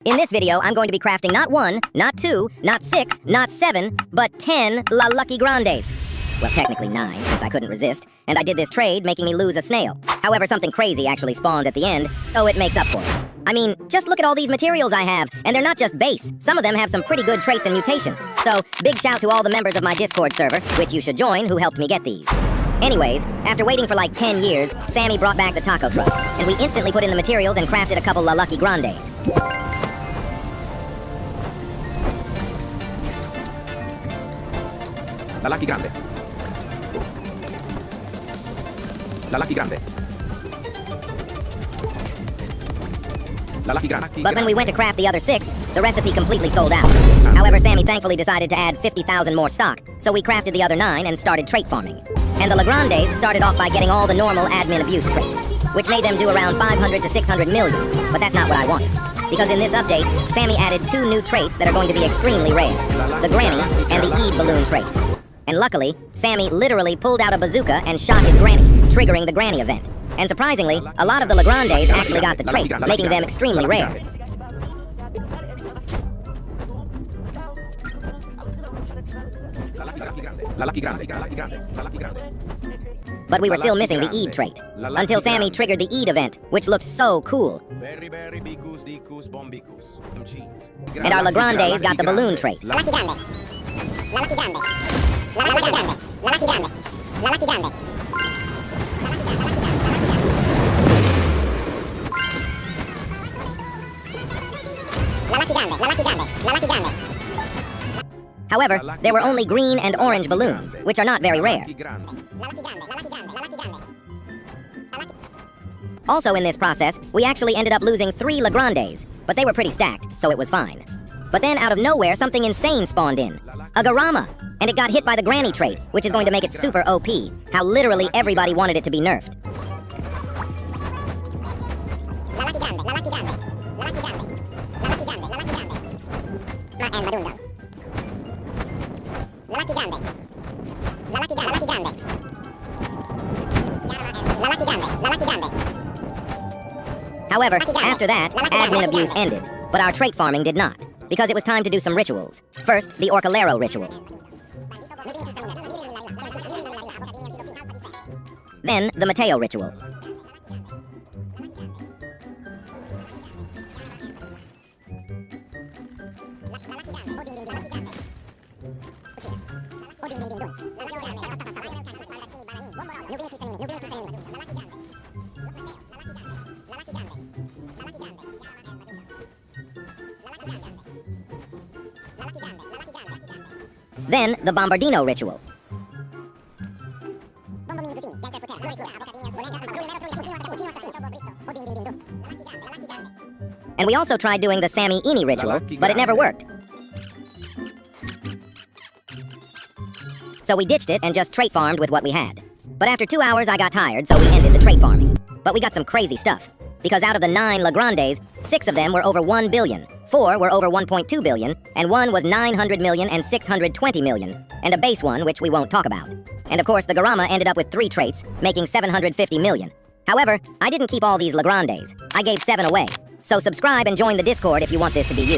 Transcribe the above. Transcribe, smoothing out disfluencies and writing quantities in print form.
In this video, I'm going to be crafting not 1, not 2, not 6, not 7, but 10 La Lucky Grandes. Well, technically 9, since I couldn't resist, and I did this trade making me lose a snail. However, something crazy actually spawns at the end, so it makes up for it. I mean, just look at all these materials I have, and they're not just base. Some of them have some pretty good traits and mutations. So, big shout to all the members of my Discord server, which you should join, who helped me get these. Anyways, after waiting for like 10 years, Sammy brought back the taco truck, and we instantly put in the materials and crafted a couple La Lucky Grandes. La Lucky Grande. La Lucky Grande. La Lucky Grande. But when we went to craft the other 6, the recipe completely sold out. However, Sammy thankfully decided to add 50,000 more stock, so we crafted the other 9 and started trait farming. And the La Grandes started off by getting all the normal admin abuse traits, which made them do around 500 to 600 million, but that's not what I wanted. Because in this update, Sammy added 2 new traits that are going to be extremely rare, the Granny and the Eid balloon trait. And luckily, Sammy literally pulled out a bazooka and shot his granny, triggering the granny event. And surprisingly, a lot of the La Grandes actually got the trait, making them extremely rare. But we were still missing the Eid trait, until Sammy triggered the Eid event, which looked so cool. And our La Grandes got the balloon trait. However, there were only green and orange balloons, which are not very rare. Also in this process, we actually ended up losing 3 La Grandes, but they were pretty stacked, so it was fine. But then out of nowhere, something insane spawned in. Agarama! And it got hit by the granny trait, which is going to make it super OP. How literally everybody wanted it to be nerfed. However, after that, admin abuse ended, but our trait farming did not, because it was time to do some rituals. First, the Orcalero ritual. Then, the Mateo ritual. Then, the Bombardino ritual. And we also tried doing the Sammy Ini ritual, but it never worked. So we ditched it and just trait farmed with what we had. But after 2 hours I got tired, so we ended the trait farming. But we got some crazy stuff. Because out of the 9 La Grandes, 6 of them were over 1 billion. 4 were over 1.2 billion, and 1 was 900 million and 620 million, and a base one, which we won't talk about. And of course, the Garama ended up with 3 traits, making 750 million. However, I didn't keep all these La Grandes. I gave 7 away. So subscribe and join the Discord if you want this to be you.